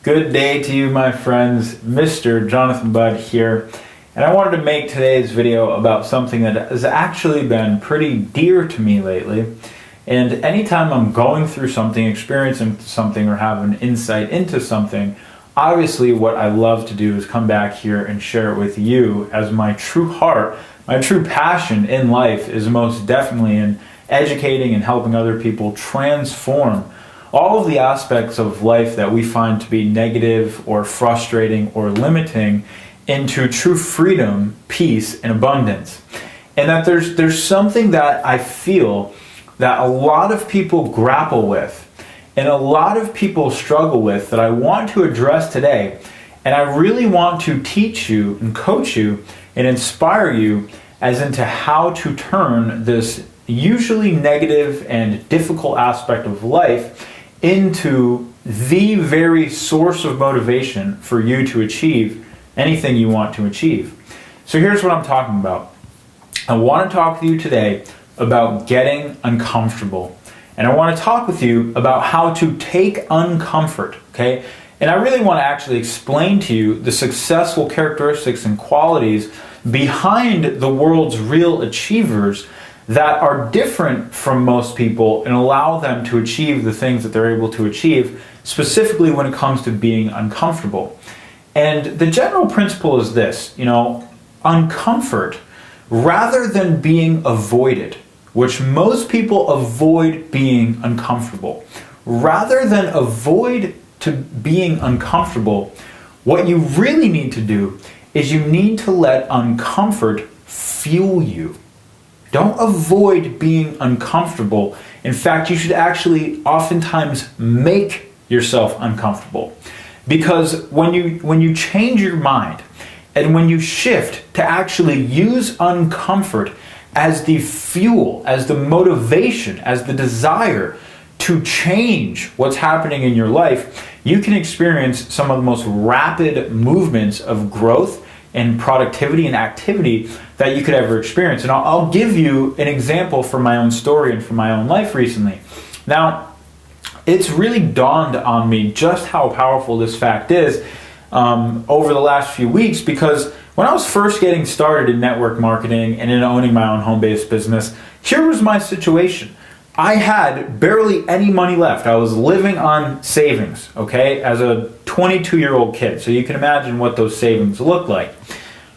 Good day to you, my friends. Mr. Jonathan Budd here. And I wanted to make today's video about something that has actually been pretty dear to me lately. And anytime I'm going through something, experiencing something, or have an insight into something, obviously what I love to do is come back here and share it with you, as my true heart, my true passion in life is most definitely in educating and helping other people transform all of the aspects of life that we find to be negative or frustrating or limiting into true freedom, peace, and abundance. And that there's something that I feel that a lot of people grapple with and a lot of people struggle with that I want to address today. And I really want to teach you and coach you and inspire you as into how to turn this usually negative and difficult aspect of life into the very source of motivation for you to achieve anything you want to achieve. So here's what I'm talking about. I want to talk to you today about getting uncomfortable. And I want to talk with you about how to take uncomfort, okay? And I really want to actually explain to you the successful characteristics and qualities behind the world's real achievers that are different from most people and allow them to achieve the things that they're able to achieve, specifically when it comes to being uncomfortable. And the general principle is this, uncomfort, rather than being avoided, which most people avoid being uncomfortable, rather than avoid to being uncomfortable, what you really need to do is you need to let uncomfort fuel you. Don't avoid being uncomfortable. In fact, you should actually oftentimes make yourself uncomfortable. Because when you change your mind and when you shift to actually use uncomfort as the fuel, as the motivation, as the desire to change what's happening in your life, you can experience some of the most rapid movements of growth and productivity and activity that you could ever experience. And I'll give you an example from my own story and from my own life recently. Now, it's really dawned on me just how powerful this fact is over the last few weeks, because when I was first getting started in network marketing and in owning my own home-based business, here was my situation. I had barely any money left. I was living on savings, okay, as a 22-year-old kid. So you can imagine what those savings looked like.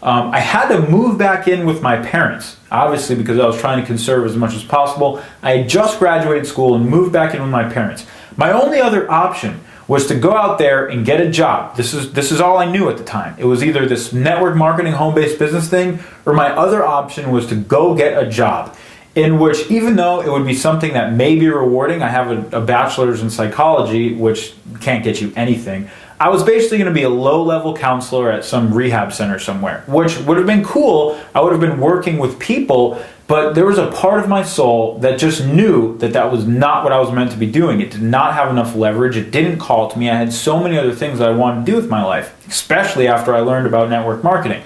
I had to move back in with my parents, obviously, because I was trying to conserve as much as possible. I had just graduated school and moved back in with my parents. My only other option was to go out there and get a job. This is all I knew at the time. It was either this network marketing home-based business thing, or my other option was to go get a job, in which, even though it would be something that may be rewarding, I have a bachelor's in psychology, which can't get you anything. I was basically going to be a low-level counselor at some rehab center somewhere, which would have been cool. I would have been working with people, but there was a part of my soul that just knew that that was not what I was meant to be doing. It did not have enough leverage. It didn't call to me. I had so many other things that I wanted to do with my life, especially after I learned about network marketing.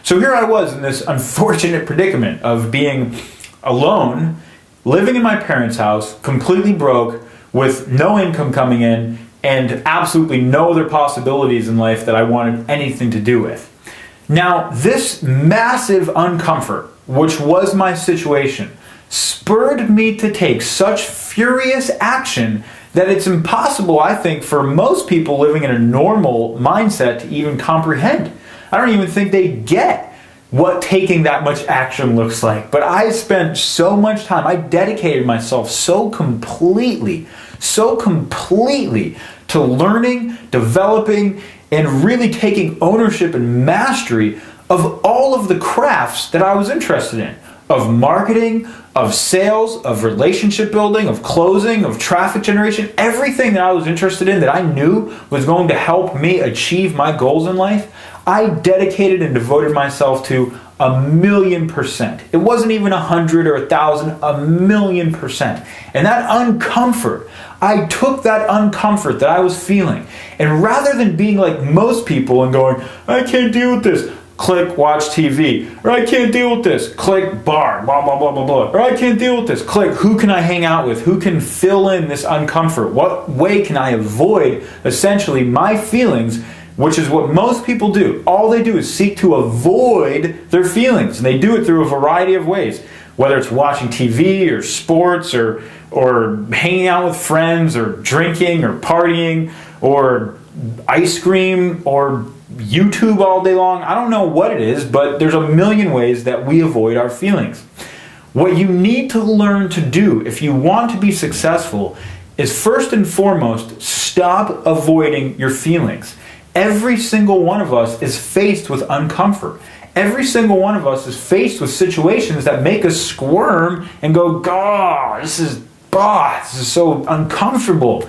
So here I was in this unfortunate predicament of being alone, living in my parents' house, completely broke, with no income coming in, and absolutely no other possibilities in life that I wanted anything to do with. Now, this massive uncomfort, which was my situation, spurred me to take such furious action that it's impossible, I think, for most people living in a normal mindset to even comprehend. I don't even think they get what taking that much action looks like. But I spent so much time, I dedicated myself so completely to learning, developing, and really taking ownership and mastery of all of the crafts that I was interested in, of marketing, of sales, of relationship building, of closing, of traffic generation, everything that I was interested in that I knew was going to help me achieve my goals in life. I dedicated and devoted myself to 1,000,000%. It wasn't even 100 or 1,000, 1,000,000%. And that uncomfort, I took that uncomfort that I was feeling, and rather than being like most people and going, I can't deal with this, click, watch TV. Or I can't deal with this, click, bar, blah, blah, blah, blah, blah. Or I can't deal with this, click, who can I hang out with? Who can fill in this uncomfort? What way can I avoid, essentially, my feelings, which is what most people do. All they do is seek to avoid their feelings. And they do it through a variety of ways, whether it's watching TV or sports or hanging out with friends or drinking or partying or ice cream or YouTube all day long. I don't know what it is, but there's a million ways that we avoid our feelings. What you need to learn to do if you want to be successful is, first and foremost, stop avoiding your feelings. Every single one of us is faced with uncomfort. Every single one of us is faced with situations that make us squirm and go, God, this is so uncomfortable.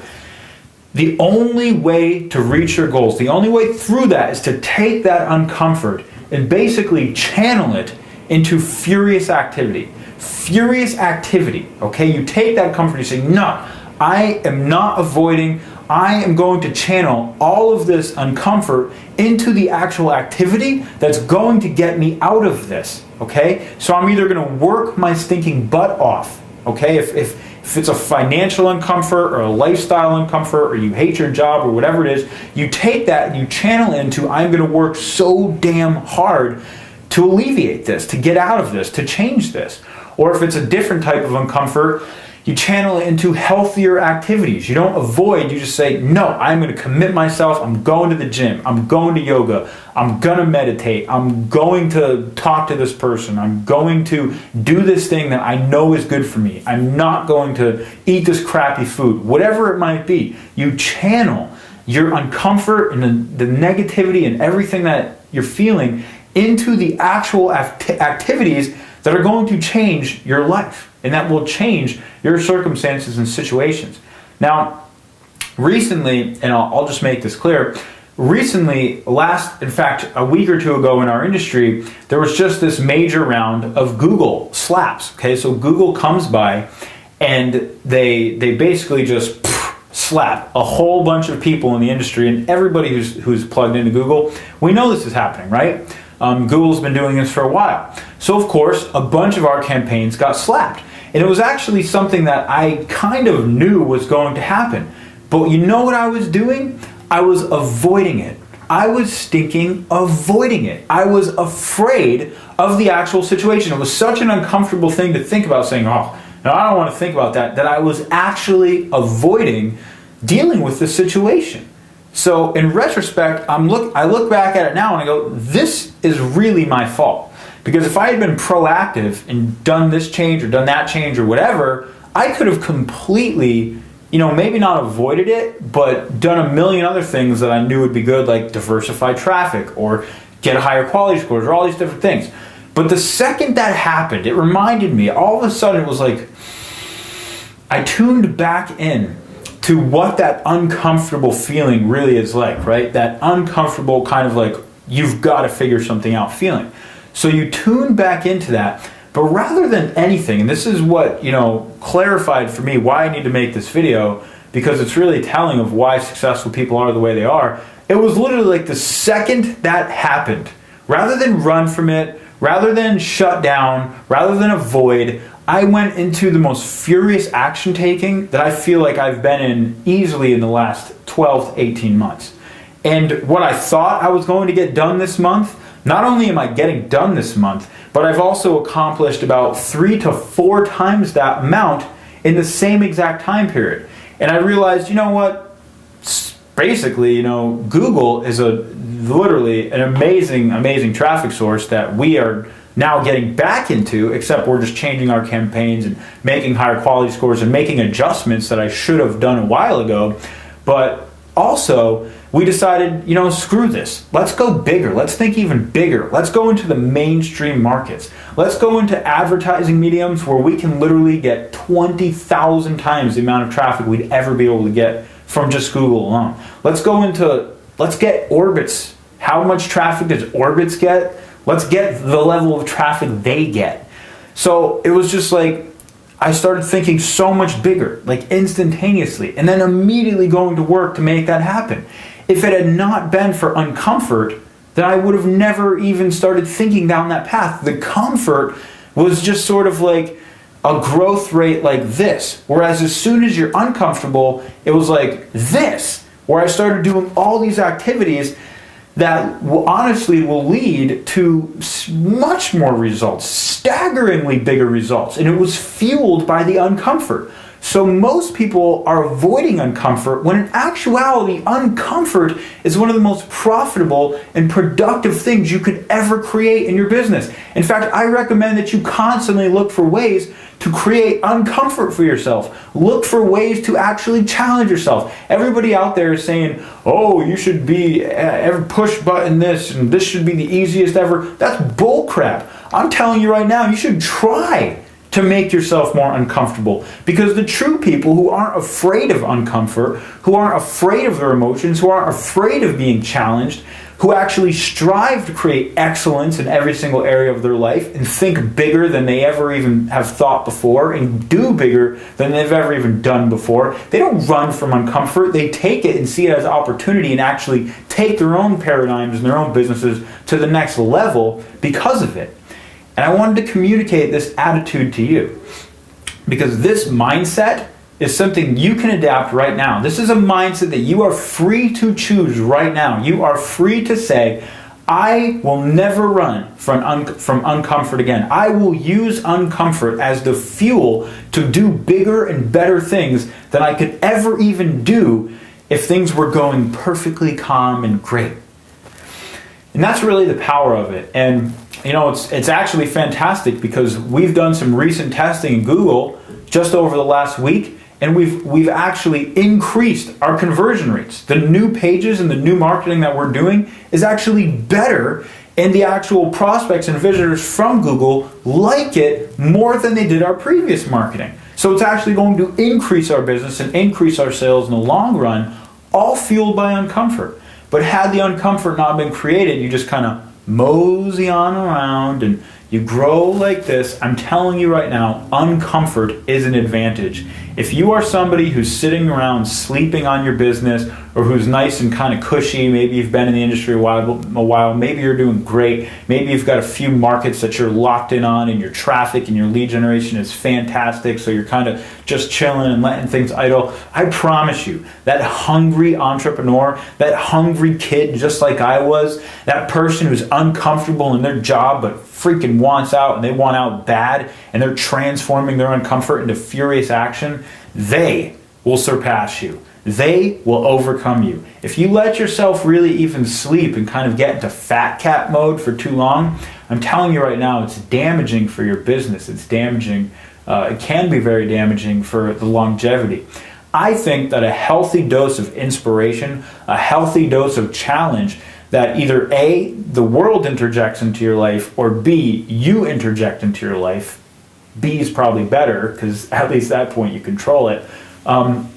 The only way to reach your goals, the only way through that, is to take that uncomfort and basically channel it into furious activity. Furious activity, okay? You take that comfort, you say, no, I am not avoiding, I am going to channel all of this uncomfort into the actual activity that's going to get me out of this, okay? So I'm either going to work my stinking butt off, okay? If it's a financial uncomfort or a lifestyle uncomfort or you hate your job or whatever it is, you take that and you channel into, I'm going to work so damn hard to alleviate this, to get out of this, to change this. Or if it's a different type of uncomfort, you channel it into healthier activities. You don't avoid, you just say, no, I'm going to commit myself, I'm going to the gym, I'm going to yoga, I'm going to meditate, I'm going to talk to this person, I'm going to do this thing that I know is good for me, I'm not going to eat this crappy food, whatever it might be. You channel your uncomfort and the negativity and everything that you're feeling into the actual activities that are going to change your life and that will change your circumstances and situations. Now, recently, and I'll just make this clear, recently, in fact, a week or two ago in our industry, there was just this major round of Google slaps. Okay, so Google comes by and they basically just slap a whole bunch of people in the industry, and everybody who's plugged into Google, we know this is happening, right? Google's been doing this for a while. So of course, a bunch of our campaigns got slapped. And it was actually something that I kind of knew was going to happen. But you know what I was doing? I was avoiding it. I was stinking avoiding it. I was afraid of the actual situation. It was such an uncomfortable thing to think about, saying, oh, no, I don't want to think about that I was actually avoiding dealing with the situation. So in retrospect, I look back at it now and I go, this is really my fault. Because if I had been proactive and done this change or done that change or whatever, I could have completely, maybe not avoided it, but done a million other things that I knew would be good, like diversify traffic or get higher quality scores or all these different things. But the second that happened, it reminded me, all of a sudden it was like, I tuned back in to what that uncomfortable feeling really is like, right? That uncomfortable kind of like, you've got to figure something out feeling. So you tune back into that, but rather than anything, and this is what, clarified for me why I need to make this video, because it's really telling of why successful people are the way they are. It was literally like the second that happened, rather than run from it, rather than shut down, rather than avoid, I went into the most furious action taking that I feel like I've been in easily in the last 12 to 18 months. And what I thought I was going to get done this month, not only am I getting done this month, but I've also accomplished about 3 to 4 times that amount in the same exact time period. And I realized, you know what? Basically, Google is literally an amazing traffic source that we are now getting back into, except we're just changing our campaigns and making higher quality scores and making adjustments that I should have done a while ago. But also, we decided, screw this. Let's go bigger. Let's think even bigger. Let's go into the mainstream markets. Let's go into advertising mediums where we can literally get 20,000 times the amount of traffic we'd ever be able to get from just Google alone. Let's get Orbitz. How much traffic does Orbitz get? Let's get the level of traffic they get. So it was just like, I started thinking so much bigger, like instantaneously, and then immediately going to work to make that happen. If it had not been for uncomfort, that I would have never even started thinking down that path. The comfort was just sort of like a growth rate like this. Whereas as soon as you're uncomfortable, it was like this, where I started doing all these activities that honestly will lead to much more results, staggeringly bigger results. And it was fueled by the uncomfort. So most people are avoiding uncomfort when in actuality, uncomfort is one of the most profitable and productive things you could ever create in your business. In fact, I recommend that you constantly look for ways to create uncomfort for yourself. Look for ways to actually challenge yourself. Everybody out there is saying, oh, you should be every push button this, and this should be the easiest ever. That's bullcrap. I'm telling you right now, you should try to make yourself more uncomfortable. Because the true people who aren't afraid of uncomfort, who aren't afraid of their emotions, who aren't afraid of being challenged, who actually strive to create excellence in every single area of their life and think bigger than they ever even have thought before and do bigger than they've ever even done before. They don't run from uncomfort. They take it and see it as opportunity and actually take their own paradigms and their own businesses to the next level because of it. And I wanted to communicate this attitude to you because this mindset is something you can adapt right now. This is a mindset that you are free to choose right now. You are free to say, I will never run from uncomfort again. I will use uncomfort as the fuel to do bigger and better things than I could ever even do if things were going perfectly calm and great. And that's really the power of it. And you know, it's actually fantastic because we've done some recent testing in Google just over the last week, and we've actually increased our conversion rates. The new pages and the new marketing that we're doing is actually better, and the actual prospects and visitors from Google like it more than they did our previous marketing. So it's actually going to increase our business and increase our sales in the long run, all fueled by uncomfort. But had the uncomfort not been created, you just kind of mosey on around and you grow like this. I'm telling you right now, uncomfort is an advantage. If you are somebody who's sitting around sleeping on your business or who's nice and kind of cushy, maybe you've been in the industry a while, maybe you're doing great, maybe you've got a few markets that you're locked in on and your traffic and your lead generation is fantastic, so you're kind of just chilling and letting things idle. I promise you, that hungry entrepreneur, that hungry kid just like I was, that person who's uncomfortable in their job but freaking wants out and they want out bad and they're transforming their uncomfort into furious action, they will surpass you. They will overcome you. If you let yourself really even sleep and kind of get into fat cat mode for too long, I'm telling you right now, it's damaging for your business. It's damaging. It can be very damaging for the longevity. I think that a healthy dose of inspiration, a healthy dose of challenge, that either A, the world interjects into your life, or B, you interject into your life. B is probably better, because at least at that point you control it,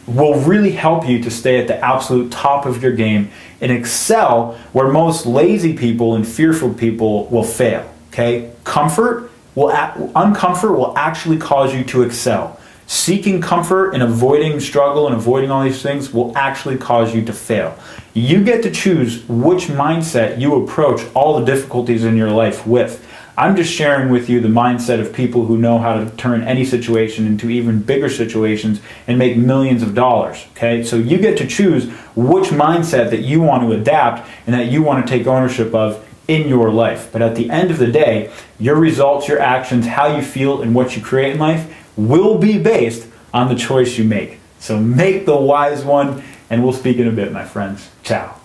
will really help you to stay at the absolute top of your game and excel where most lazy people and fearful people will fail. Okay? Uncomfort will actually cause you to excel. Seeking comfort and avoiding struggle and avoiding all these things will actually cause you to fail. You get to choose which mindset you approach all the difficulties in your life with. I'm just sharing with you the mindset of people who know how to turn any situation into even bigger situations and make millions of dollars. Okay? So you get to choose which mindset that you want to adapt and that you want to take ownership of in your life. But at the end of the day, your results, your actions, how you feel, and what you create in life will be based on the choice you make. So make the wise one, and we'll speak in a bit, my friends. Ciao.